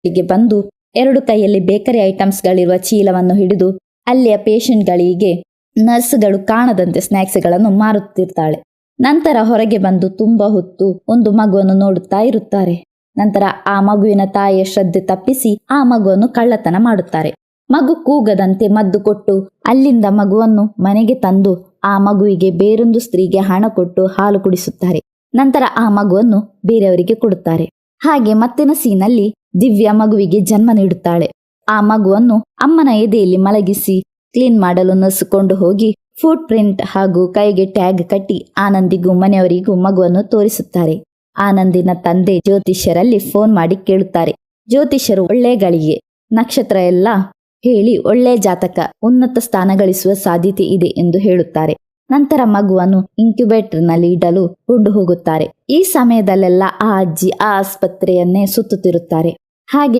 ಗೆ ಬಂದು 2 ಕೈಯಲ್ಲಿ ಬೇಕರಿ ಐಟಮ್ಸ್ಗಳಿರುವ ಚೀಲವನ್ನು ಹಿಡಿದು ಅಲ್ಲಿಯ ಪೇಷಂಟ್ಗಳಿಗೆ ನರ್ಸ್ಗಳು ಕಾಣದಂತೆ ಸ್ನ್ಯಾಕ್ಸ್ಗಳನ್ನು ಮಾರುತ್ತಿರ್ತಾಳೆ. ನಂತರ ಹೊರಗೆ ಬಂದು ತುಂಬಾ ಹೊತ್ತು ಒಂದು ಮಗುವನ್ನು ನೋಡುತ್ತಾ ಇರುತ್ತಾರೆ. ನಂತರ ಆ ಮಗುವಿನ ತಾಯಿಯ ಶ್ರದ್ಧೆ ತಪ್ಪಿಸಿ ಆ ಮಗುವನ್ನು ಕಳ್ಳತನ ಮಾಡುತ್ತಾರೆ. ಮಗು ಕೂಗದಂತೆ ಮದ್ದು ಕೊಟ್ಟು ಅಲ್ಲಿಂದ ಮಗುವನ್ನು ಮನೆಗೆ ತಂದು ಆ ಮಗುವಿಗೆ ಬೇರೊಂದು ಸ್ತ್ರೀಗೆ ಹಣ ಕೊಟ್ಟು ಹಾಲು ಕುಡಿಸುತ್ತಾರೆ. ನಂತರ ಆ ಮಗುವನ್ನು ಬೇರೆಯವರಿಗೆ ಕೊಡುತ್ತಾರೆ. ಹಾಗೆ ಮತ್ತಿನ ಸೀನಲ್ಲಿ ದಿವ್ಯಾ ಮಗುವಿಗೆ ಜನ್ಮ ನೀಡುತ್ತಾಳೆ. ಆ ಮಗುವನ್ನು ಅಮ್ಮನ ಎದೆಯಲ್ಲಿ ಮಲಗಿಸಿ ಕ್ಲೀನ್ ಮಾಡಲು ನರ್ಸ್ಕೊಂಡು ಹೋಗಿ ಫುಟ್ ಪ್ರಿಂಟ್ ಹಾಗೂ ಕೈಗೆ ಟ್ಯಾಗ್ ಕಟ್ಟಿ ಆನಂದಿಗೂ ಮನೆಯವರಿಗೂ ಮಗುವನ್ನು ತೋರಿಸುತ್ತಾರೆ. ಆನಂದಿನ ತಂದೆ ಜ್ಯೋತಿಷ್ಯರಲ್ಲಿ ಫೋನ್ ಮಾಡಿ ಕೇಳುತ್ತಾರೆ. ಜ್ಯೋತಿಷ್ಯರು ಒಳ್ಳೆ ಗಳಿಗೆ ನಕ್ಷತ್ರ ಎಲ್ಲ ಹೇಳಿ ಒಳ್ಳೆ ಜಾತಕ, ಉನ್ನತ ಸ್ಥಾನ ಗಳಿಸುವ ಸಾಧ್ಯತೆ ಇದೆ ಎಂದು ಹೇಳುತ್ತಾರೆ. ನಂತರ ಮಗುವನ್ನು ಇನ್ಕ್ಯುಬೇಟರ್ನಲ್ಲಿ ಇಡಲು ಕೊಂಡು ಹೋಗುತ್ತಾರೆ. ಈ ಸಮಯದಲ್ಲೆಲ್ಲ ಆ ಅಜ್ಜಿ ಆ ಆಸ್ಪತ್ರೆಯನ್ನೇ ಸುತ್ತುತ್ತಿರುತ್ತಾರೆ. ಹಾಗೆ